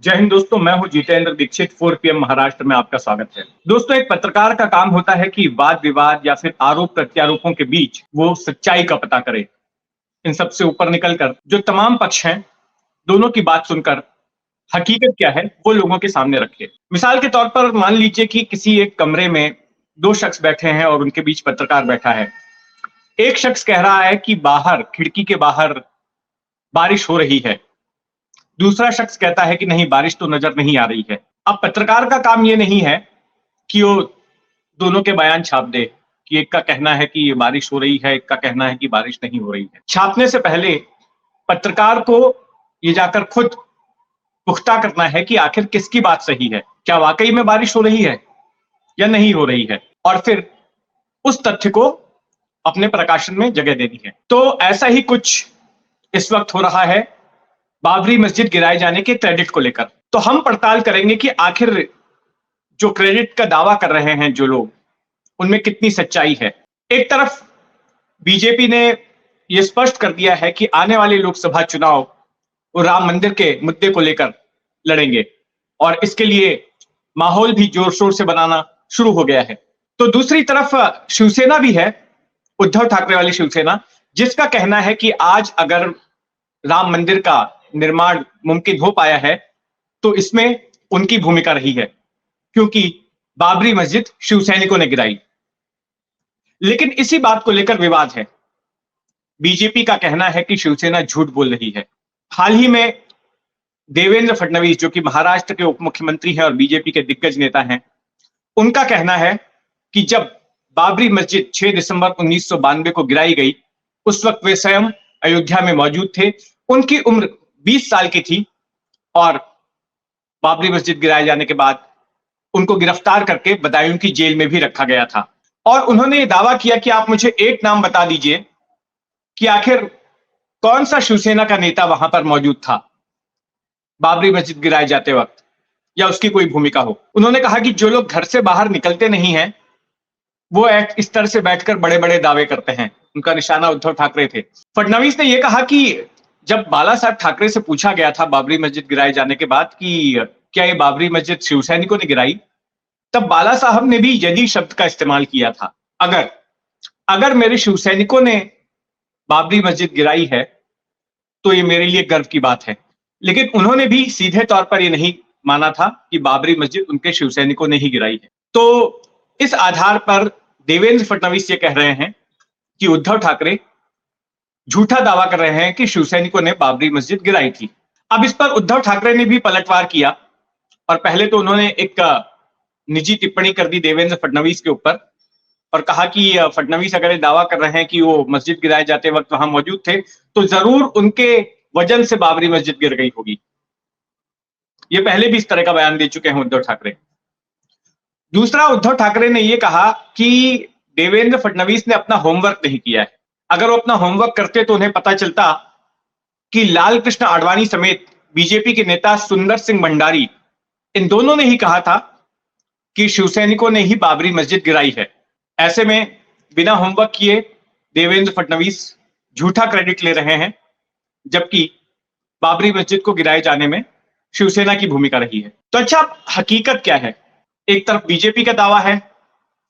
जय हिंद दोस्तों, मैं हूं जितेंद्र दीक्षित। 4 PM महाराष्ट्र में आपका स्वागत है। दोस्तों, एक पत्रकार का काम होता है कि वाद विवाद या फिर आरोप प्रत्यारोपों के बीच वो सच्चाई का पता करे। इन सब से ऊपर निकलकर जो तमाम पक्ष हैं, दोनों की बात सुनकर हकीकत क्या है वो लोगों के सामने रखे। मिसाल के तौर पर मान लीजिए कि किसी एक कमरे में दो शख्स बैठे हैं और उनके बीच पत्रकार बैठा है। एक शख्स कह रहा है कि बाहर, खिड़की के बाहर बारिश हो रही है। दूसरा शख्स कहता है कि नहीं, बारिश तो नजर नहीं आ रही है। अब पत्रकार का काम ये नहीं है कि वो दोनों के बयान छाप दे कि एक का कहना है कि ये बारिश हो रही है, एक का कहना है कि बारिश नहीं हो रही है। छापने से पहले पत्रकार को ये जाकर खुद पुख्ता करना है कि आखिर किसकी बात सही है, क्या वाकई में बारिश हो रही है या नहीं हो रही है, और फिर उस तथ्य को अपने प्रकाशन में जगह देनी है। तो ऐसा ही कुछ इस वक्त हो रहा है बाबरी मस्जिद गिराए जाने के क्रेडिट को लेकर। तो हम पड़ताल करेंगे कि आखिर जो क्रेडिट का दावा कर रहे हैं जो लोग, उनमें कितनी सच्चाई है। एक तरफ बीजेपी ने यह स्पष्ट कर दिया है कि आने वाले लोकसभा चुनाव वो राम मंदिर के मुद्दे को लेकर लड़ेंगे और इसके लिए माहौल भी जोर शोर से बनाना शुरू हो गया है। तो दूसरी तरफ शिवसेना भी है, उद्धव ठाकरे वाली शिवसेना, जिसका कहना है कि आज अगर राम मंदिर का निर्माण मुमकिन हो पाया है तो इसमें उनकी भूमिका रही है, क्योंकि बाबरी मस्जिद शिव सैनिकों ने गिराई। लेकिन इसी बात को लेकर विवाद है। बीजेपी का कहना है कि शिवसेना झूठ बोल रही है। हाल ही में देवेंद्र फडणवीस, जो कि महाराष्ट्र के उप मुख्यमंत्री हैं और बीजेपी के दिग्गज नेता हैं, उनका कहना है कि जब बाबरी मस्जिद 6 दिसंबर 1992 को गिराई गई, उस वक्त वे स्वयं अयोध्या में मौजूद थे। उनकी उम्र 20 साल की थी और बाबरी मस्जिद गिराए जाने के बाद उनको गिरफ्तार करके बदायूं की जेल में भी रखा गया था। और उन्होंने ये दावा किया कि आप मुझे एक नाम बता दीजिए कि आखिर कौन सा शिवसेना का नेता वहां पर मौजूद था बाबरी मस्जिद गिराए जाते वक्त, या उसकी कोई भूमिका हो। उन्होंने कहा कि जो लोग घर से बाहर निकलते नहीं हैं वो इस तरह से बैठकर बड़े बड़े दावे करते हैं। उनका निशाना उद्धव ठाकरे थे। फडणवीस ने यह कहा कि जब बाला साहब ठाकरे से पूछा गया था बाबरी मस्जिद गिराए जाने के बाद कि क्या ये बाबरी मस्जिद शिव सैनिकों ने गिराई, तब बाला साहब ने भी यदि शब्द का इस्तेमाल किया था। अगर मेरे शिव सैनिकों ने बाबरी मस्जिद गिराई है तो ये मेरे लिए गर्व की बात है। लेकिन उन्होंने भी सीधे तौर पर यह नहीं माना था कि बाबरी मस्जिद उनके शिव सैनिकों ने ही गिराई है। तो इस आधार पर देवेंद्र फडणवीस ये कह रहे हैं कि उद्धव ठाकरे झूठा दावा कर रहे हैं कि शिव सैनिकों ने बाबरी मस्जिद गिराई थी। अब इस पर उद्धव ठाकरे ने भी पलटवार किया और पहले तो उन्होंने एक निजी टिप्पणी कर दी देवेंद्र फडणवीस के ऊपर और कहा कि फडणवीस अगर ये दावा कर रहे हैं कि वो मस्जिद गिराए जाते वक्त वहां मौजूद थे तो जरूर उनके वजन से बाबरी मस्जिद गिर गई होगी। ये पहले भी इस तरह का बयान दे चुके हैं उद्धव ठाकरे। दूसरा, उद्धव ठाकरे ने यह कहा कि देवेंद्र फडणवीस ने अपना होमवर्क नहीं किया है। अगर वो अपना होमवर्क करते तो उन्हें पता चलता कि लाल कृष्ण आडवाणी समेत बीजेपी के नेता सुंदर सिंह भंडारी, इन दोनों ने ही कहा था कि शिवसैनिकों ने ही बाबरी मस्जिद गिराई है। ऐसे में बिना होमवर्क किए देवेंद्र फडणवीस झूठा क्रेडिट ले रहे हैं, जबकि बाबरी मस्जिद को गिराए जाने में शिवसेना की भूमिका रही है। तो अच्छा, हकीकत क्या है? एक तरफ बीजेपी का दावा है,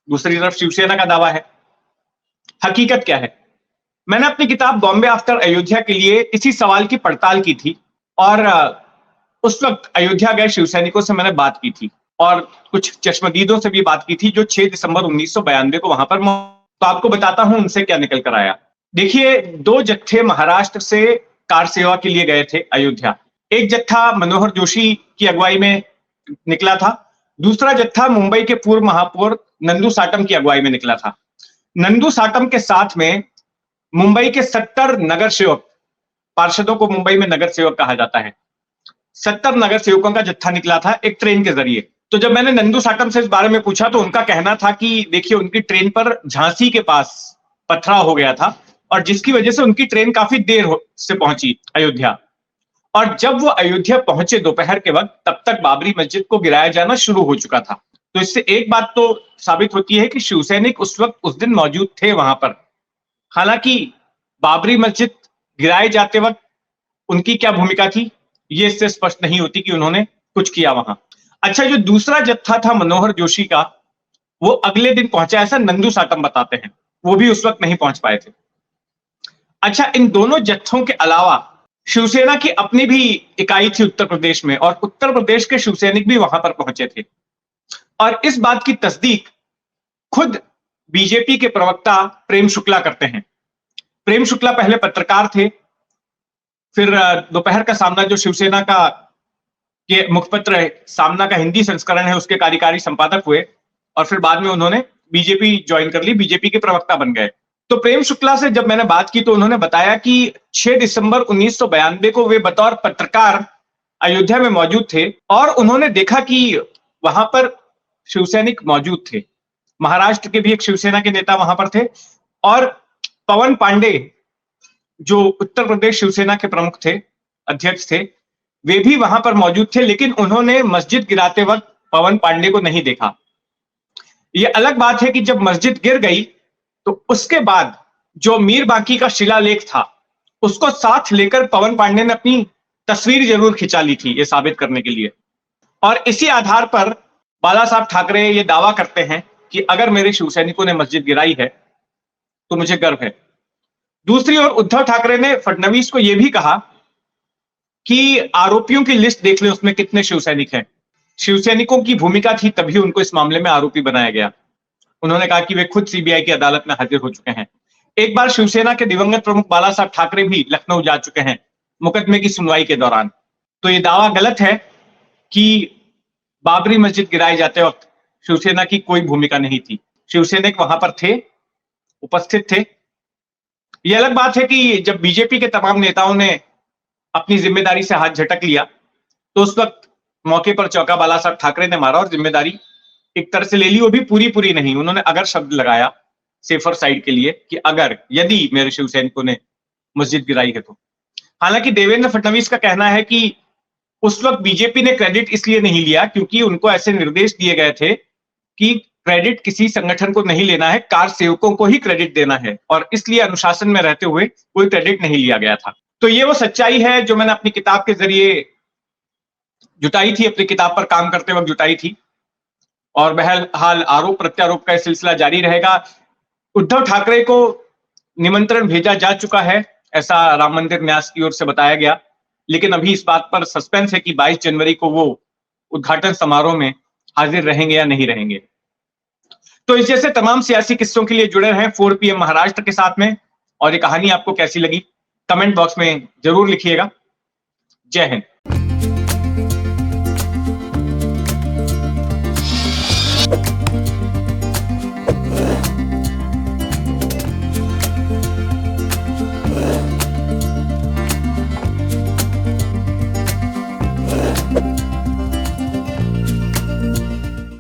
दूसरी तरफ शिवसेना का दावा है। हकीकत क्या है? मैंने अपनी किताब बॉम्बे आफ्टर अयोध्या के लिए इसी सवाल की पड़ताल की थी और उस वक्त अयोध्या गए शिवसैनिकों से मैंने बात की थी और कुछ चश्मदीदों से भी बात की थी जो 6 दिसंबर 1992 को वहां पर। तो आपको बताता हूं उनसे क्या निकल कर आया। देखिए, 2 जत्थे महाराष्ट्र से कार सेवा के लिए गए थे अयोध्या। एक जत्था मनोहर जोशी की अगुवाई में निकला था, दूसरा जत्था मुंबई के पूर्व महापौर नंदू साटम की अगुवाई में निकला था। नंदू साटम के साथ में मुंबई के 70 नगर सेवक, पार्षदों को मुंबई में नगर सेवक कहा जाता है, 70 नगर सेवकों का जत्था निकला था एक ट्रेन के जरिए। तो जब मैंने नंदू साटम से इस बारे में पूछा तो उनका कहना था कि देखिए, उनकी ट्रेन पर झांसी के पास पथराव हो गया था और जिसकी वजह से उनकी ट्रेन काफी देर से पहुंची अयोध्या। और जब वो अयोध्या पहुंचे दोपहर के वक्त, तब तक बाबरी मस्जिद को गिराया जाना शुरू हो चुका था। तो इससे एक बात तो साबित होती है कि शिवसैनिक उस वक्त, उस दिन मौजूद थे वहां पर। हालांकि बाबरी मस्जिद गिराए जाते वक्त उनकी क्या भूमिका थी, ये इससे स्पष्ट नहीं होती कि उन्होंने कुछ किया वहां। अच्छा, जो दूसरा जत्था था मनोहर जोशी का, वो अगले दिन पहुंचा, ऐसा नंदू साटम बताते हैं, वो भी उस वक्त नहीं पहुंच पाए थे। अच्छा, इन दोनों जत्थों के अलावा शिवसेना की अपनी भी इकाई थी उत्तर प्रदेश में, और उत्तर प्रदेश के शिवसैनिक भी वहां पर पहुंचे थे। और इस बात की तस्दीक खुद बीजेपी के प्रवक्ता प्रेम शुक्ला करते हैं। प्रेम शुक्ला पहले पत्रकार थे, फिर दोपहर का सामना जो शिवसेना का के मुखपत्र है, सामना का हिंदी संस्करण है, उसके कार्यकारी संपादक हुए, और फिर बाद में उन्होंने बीजेपी ज्वाइन कर ली, बीजेपी के प्रवक्ता बन गए। तो प्रेम शुक्ला से जब मैंने बात की तो उन्होंने बताया कि 6 दिसंबर 1992 को वे बतौर पत्रकार अयोध्या में मौजूद थे, और उन्होंने देखा कि वहां पर शिवसैनिक मौजूद थे। महाराष्ट्र के भी एक शिवसेना के नेता वहां पर थे, और पवन पांडे जो उत्तर प्रदेश शिवसेना के प्रमुख थे, अध्यक्ष थे, वे भी वहां पर मौजूद थे, लेकिन उन्होंने मस्जिद गिराते वक्त पवन पांडे को नहीं देखा। यह अलग बात है कि जब मस्जिद गिर गई तो उसके बाद जो मीर बांकी का शिलालेख था, उसको साथ लेकर पवन पांडे ने अपनी तस्वीर जरूर खिंचा ली थी, यह साबित करने के लिए। और इसी आधार पर बाला साहब ठाकरे ये दावा करते हैं कि अगर मेरे शिवसैनिकों ने मस्जिद गिराई है तो मुझे गर्व है। दूसरी ओर उद्धव ठाकरे ने फडणवीस को यह भी कहा कि आरोपियों की लिस्ट देख ले, उसमें कितने शिवसैनिक हैं। शिवसैनिकों की भूमिका थी, तभी उनको इस मामले में आरोपी बनाया गया। उन्होंने कहा कि वे खुद सीबीआई की अदालत में हाजिर हो चुके हैं। एक बार शिवसेना के दिवंगत प्रमुख बाला साहब ठाकरे भी लखनऊ जा चुके हैं मुकदमे की सुनवाई के दौरान। तो यह दावा गलत है कि बाबरी मस्जिद गिराए जाते वक्त शिवसेना की कोई भूमिका नहीं थी। शिवसैनिक वहां पर थे, उपस्थित थे। यह अलग बात है कि जब बीजेपी के तमाम नेताओं ने अपनी जिम्मेदारी से हाथ झटक लिया तो उस वक्त मौके पर चौका बाला साहब ठाकरे ने मारा और जिम्मेदारी एक तरह से ले ली, वो भी पूरी पूरी नहीं। उन्होंने अगर शब्द लगाया सेफर साइड के लिए कि अगर यदि मेरे शिवसैनिकों ने मस्जिद गिराई है तो। हालांकि देवेंद्र फडणवीस का कहना है कि उस वक्त बीजेपी ने क्रेडिट इसलिए नहीं लिया क्योंकि उनको ऐसे निर्देश दिए गए थे कि क्रेडिट किसी संगठन को नहीं लेना है, कार सेवकों को ही क्रेडिट देना है, और इसलिए अनुशासन में रहते हुए कोई क्रेडिट नहीं लिया गया था। तो ये वो सच्चाई है जो मैंने अपनी किताब के जरिए जुटाई थी, अपनी किताब पर काम करते वक्त जुटाई थी, और बहरहाल आरोप प्रत्यारोप का सिलसिला जारी रहेगा। उद्धव ठाकरे को निमंत्रण भेजा जा चुका है, ऐसा राम मंदिर न्यास की ओर से बताया गया, लेकिन अभी इस बात पर सस्पेंस है कि 22 जनवरी को वो उद्घाटन समारोह में हाजिर रहेंगे या नहीं रहेंगे। तो इस जैसे तमाम सियासी किस्सों के लिए जुड़े रहें 4 PM महाराष्ट्र के साथ में, और ये कहानी आपको कैसी लगी कमेंट बॉक्स में जरूर लिखिएगा। जय हिंद।